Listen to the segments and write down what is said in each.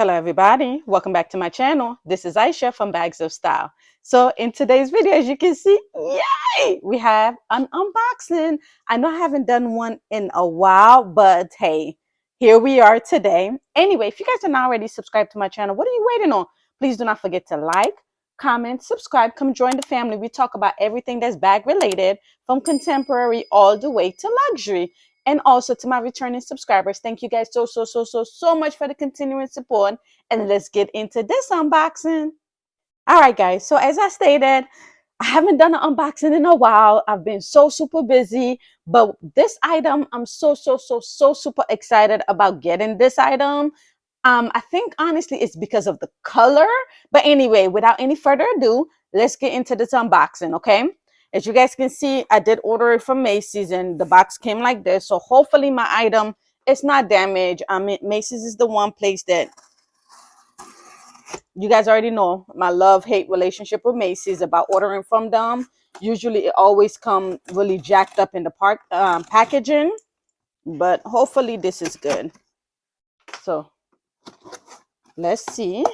Hello everybody, welcome back to my channel. This is Aisha from Bags of Style. So in today's video, as you can see, yay, we have an unboxing. I know I haven't done one in a while, but hey, here we are today. Anyway, if you guys are not already subscribed to my channel, what are you waiting on? Please do not forget to like, comment, subscribe, come join the family. We talk about everything that's bag related, from contemporary all the way to luxury. And also to my returning subscribers, thank you guys so much for the continuing support. And let's get into this unboxing. All right, guys. So as I stated, I haven't done an unboxing in a while. I've been so super busy, but this item, I'm so super excited about getting this item. I think honestly it's because of the color. But anyway, without any further ado, let's get into this unboxing, okay? As you guys can see, I did order it from Macy's and the box came like this. So hopefully my item is not damaged. Macy's is the one place that you guys already know my love-hate relationship with Macy's about ordering from them. Usually it always comes really jacked up in the packaging, but hopefully this is good. So let's see.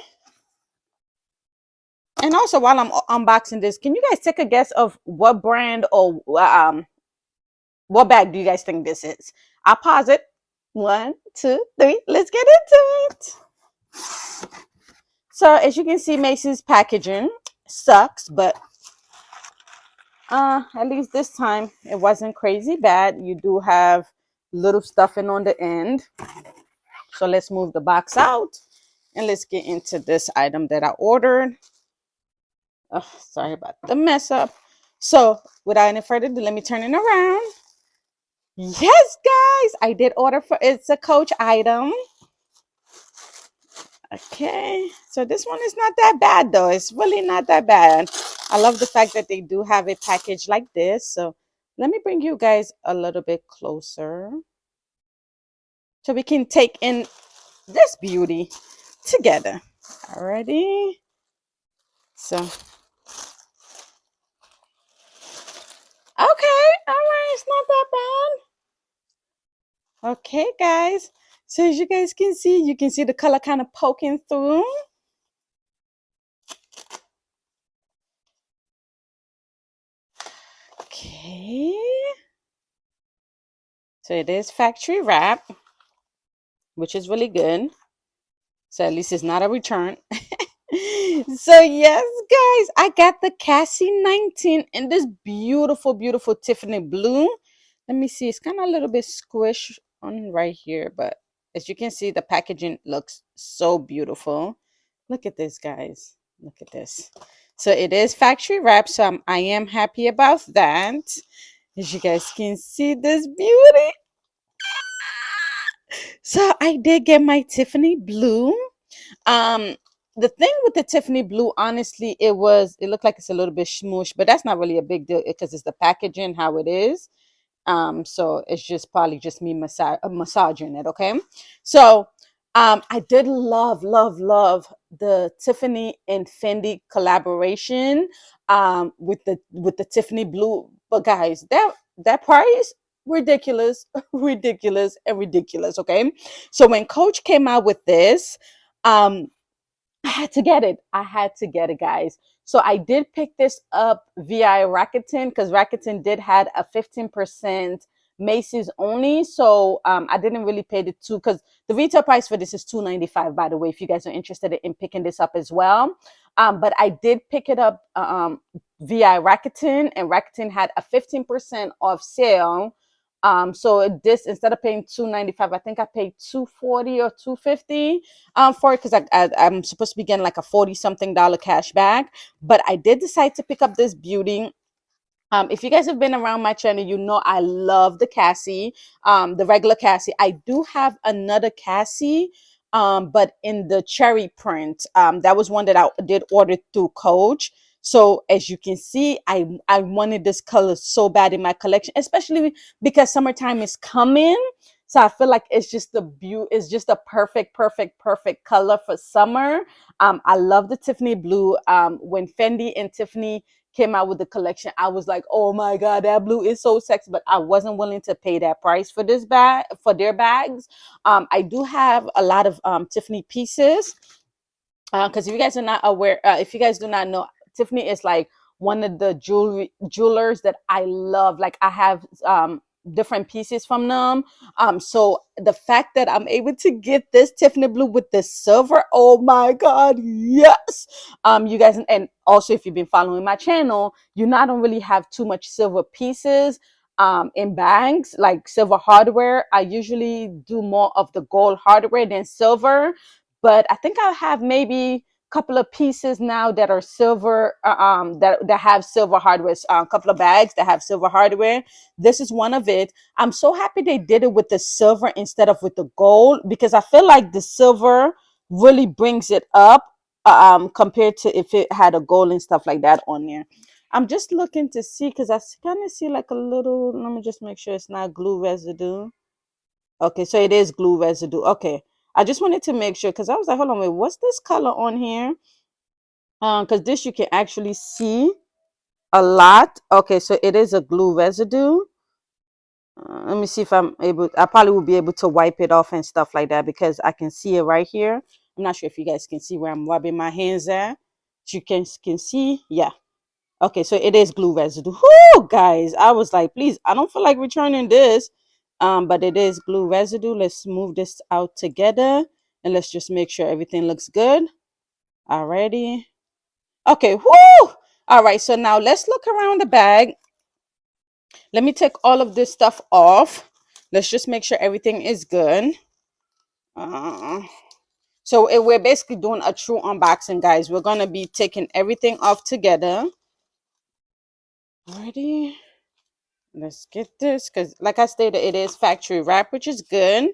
And also, while I'm unboxing this, can you guys take a guess of what brand or what bag do you guys think this is? I'll pause it. 1, 2, 3. Let's get into it. So as you can see, Macy's packaging sucks, but at least this time it wasn't crazy bad. You do have little stuffing on the end. So let's move the box out and let's get into this item that I ordered. Oh, sorry about the mess up. So without any further ado, let me turn it around. Yes, guys, I did order for it's a Coach item. Okay, so this one is not that bad though. It's really not that bad. I love the fact that they do have a package like this. So let me bring you guys a little bit closer so we can take in this beauty together. Alrighty. So okay, all right, it's not that bad. Okay, guys. So as you guys can see, you can see the color kind of poking through. Okay. So it is factory wrap, which is really good. So at least it's not a return. So yes, guys, I got the Cassie 19 in this beautiful Tiffany blue. Let me see. It's kind of a little bit squished on right here, but as you can see, the packaging looks so beautiful. Look at this, guys. Look at this. So it is factory wrap, so I am happy about that. As you guys can see, this beauty. So I did get my Tiffany blue. Um, the thing with the Tiffany blue, honestly, it looked like it's a little bit smooshed, but that's not really a big deal because it's the packaging how it is. So it's just probably just me massaging it, okay? So I did love the Tiffany and Fendi collaboration with the Tiffany blue. But guys, that price ridiculous, ridiculous, okay? So when Coach came out with this, I had to get it. I had to get it, guys. So I did pick this up via Rakuten because Rakuten did had a 15% Macy's only. So I didn't really pay the two because the retail price for this is $2.95, by the way, if you guys are interested in picking this up as well. But I did pick it up via Rakuten, and Rakuten had a 15% off sale. So this, instead of paying $2.95, I think I paid $2.40 or $2.50 for it because I'm supposed to be getting like a 40 something dollar cash back. But I did decide to pick up this beauty. If you guys have been around my channel, you know I love the Cassie, the regular Cassie. I do have another Cassie, but in the cherry print. That was one that I did order through Coach. So as you can see, I wanted this color so bad in my collection, especially because summertime is coming. So I feel like it's just it's just a perfect color for summer. I love the Tiffany blue. When Fendi and Tiffany came out with the collection, I was like, oh my God, that blue is so sexy. But I wasn't willing to pay that price for this bag, for their bags. I do have a lot of Tiffany pieces. Because if you guys are not aware, if you guys do not know, Tiffany is like one of the jewelers that I love. Like I have different pieces from them. So the fact that I'm able to get this Tiffany blue with the silver, oh my God, yes. You guys, and also if you've been following my channel, you not don't really have too much silver pieces in bags, like silver hardware. I usually do more of the gold hardware than silver, but I think I have maybe a couple of pieces now that are silver, that have silver hardware. A couple of bags that have silver hardware. This is one of it. I'm so happy they did it with the silver instead of with the gold, because I feel like the silver really brings it up compared to if it had a gold and stuff like that on there. I'm just looking to see because I kind of see like a little. Let me just make sure it's not glue residue. Okay, so it is glue residue. Okay. I just wanted to make sure because I was like, hold on, wait, what's this color on here? Because this you can actually see a lot. Okay, so it is a glue residue. Let me see if I'm able. I probably will be able to wipe it off and stuff like that because I can see it right here. I'm not sure if you guys can see where I'm rubbing my hands at. You can see, yeah. Okay, so it is glue residue. Whoo, guys, I was like, please, I don't feel like returning this. But it is glue residue. Let's move this out together and let's just make sure everything looks good. Alrighty. Okay, whoo! All right, so now let's look around the bag. Let me take all of this stuff off. Let's just make sure everything is good. Uh, we're basically doing a true unboxing, guys. We're gonna be taking everything off together. Alrighty. Let's get this because, like I stated, it is factory wrap, which is good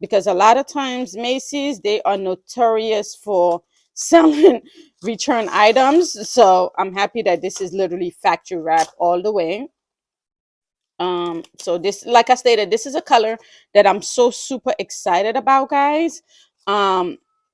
because a lot of times Macy's, they are notorious for selling return items. So I'm happy that this is literally factory wrap all the way. So this, like I stated, this is a color that I'm so super excited about, guys.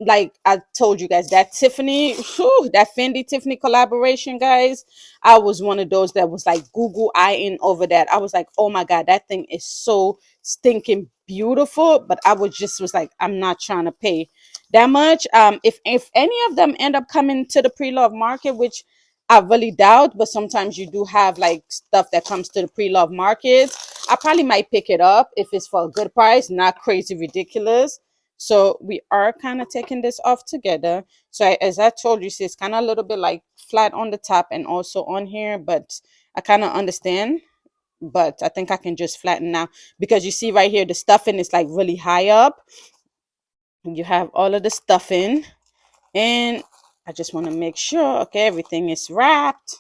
Like I told you guys, that Tiffany, whew, that Fendi Tiffany collaboration, guys, I was one of those that was like Google eyeing over that. I was like, oh my God, that thing is so stinking beautiful. But I was like, I'm not trying to pay that much. If any of them end up coming to the pre-love market, which I really doubt, but sometimes you do have like stuff that comes to the pre-love market. I probably might pick it up if it's for a good price, not crazy ridiculous. So we are kind of taking this off together. So as I told you, see, it's kind of a little bit like flat on the top and also on here, but I kind of understand. But I think I can just flatten now because you see right here, the stuffing is like really high up. You have all of the stuffing, and I just want to make sure, okay, everything is wrapped.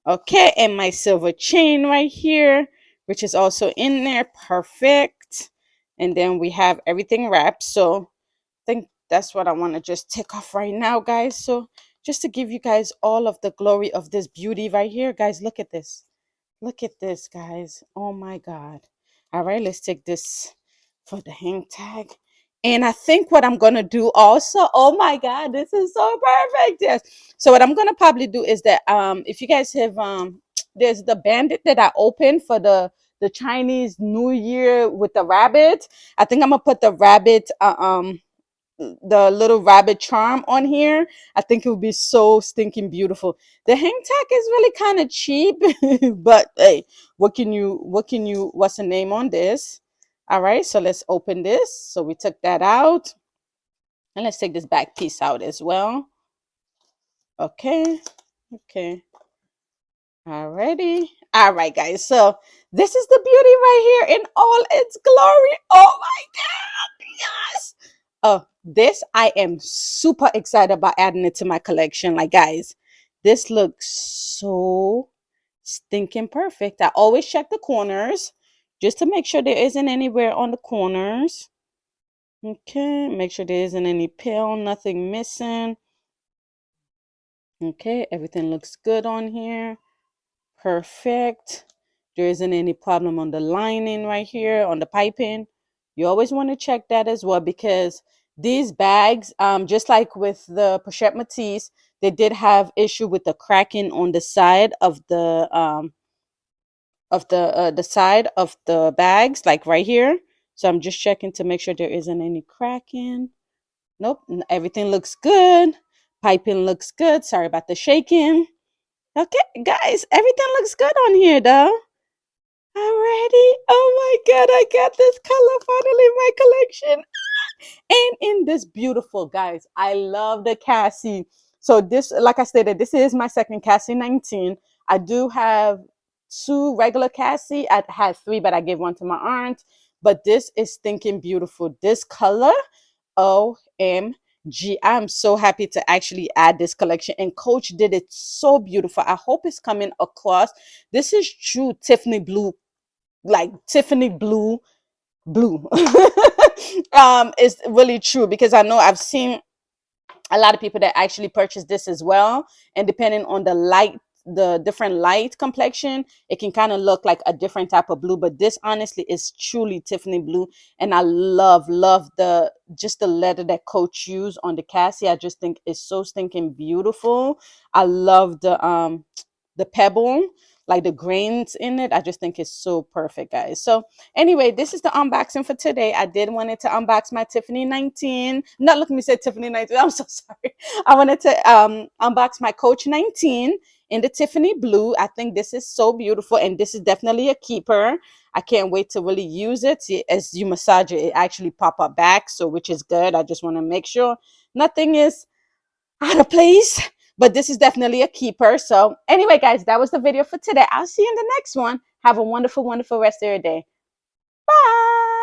Okay, and my silver chain right here, which is also in there. Perfect. And then we have everything wrapped. So I think that's what I want to just take off right now, guys. So just to give you guys all of the glory of this beauty right here, guys, look at this. Look at this, guys. Oh my God. All right, let's take this for the hang tag. And I think what I'm gonna do also, oh my God, this is so perfect. Yes. So what I'm gonna probably do is that if you guys have there's the bandit that I opened for the Chinese New Year with the rabbit. I think I'm gonna put the little rabbit charm on here. I think it would be so stinking beautiful. The hang tag is really kind of cheap, but hey, what's the name on this? All right, so let's open this. So we took that out, and let's take this back piece out as well. Okay, okay. Alrighty. All right, guys. So this is the beauty right here in all its glory. Oh my God. Yes. Oh, this I am super excited about adding it to my collection. Like, guys, this looks so stinking perfect. I always check the corners just to make sure there isn't anywhere on the corners. Okay, make sure there isn't any pill, nothing missing. Okay, everything looks good on here. Perfect. There isn't any problem on the lining right here on the piping. You always want to check that as well because these bags, just like with the Pochette Matisse, They did have issue with the cracking on the side of the side of the bags, like right here. So I'm just checking to make sure there isn't any cracking. Nope, everything looks good. Piping looks good. Sorry about the shaking. Okay, guys, everything looks good on here though. Alrighty. Oh my god, I got this color finally in my collection. And in this beautiful, guys, I love the Cassie. So this, like I stated, this is my second Cassie 19. I do have two regular Cassie. I had three, but I gave one to my aunt. But this is stinking beautiful. This color, OMG. I'm so happy to actually add this collection. And Coach did it so beautiful. I hope it's coming across. This is true Tiffany blue, like Tiffany blue. Is really true because I know I've seen a lot of people that actually purchase this as well, and depending on the different light complexion, it can kind of look like a different type of blue, but this honestly is truly Tiffany blue. And I love the just the leather that Coach used on the Cassie. I just think it's so stinking beautiful. I love the pebble, like the grains in it. I just think it's so perfect, guys. So anyway, this is the unboxing for today. I did wanted to unbox my Tiffany 19. Not let me say Tiffany 19. I'm so sorry. I wanted to unbox my Coach 19 in the Tiffany blue. I think this is so beautiful, and this is definitely a keeper. I can't wait to really use it. See, as you massage it, it actually pop up back, so which is good. I just want to make sure nothing is out of place. But this is definitely a keeper. So anyway, guys, that was the video for today. I'll see you in the next one. Have a wonderful, wonderful rest of your day. Bye.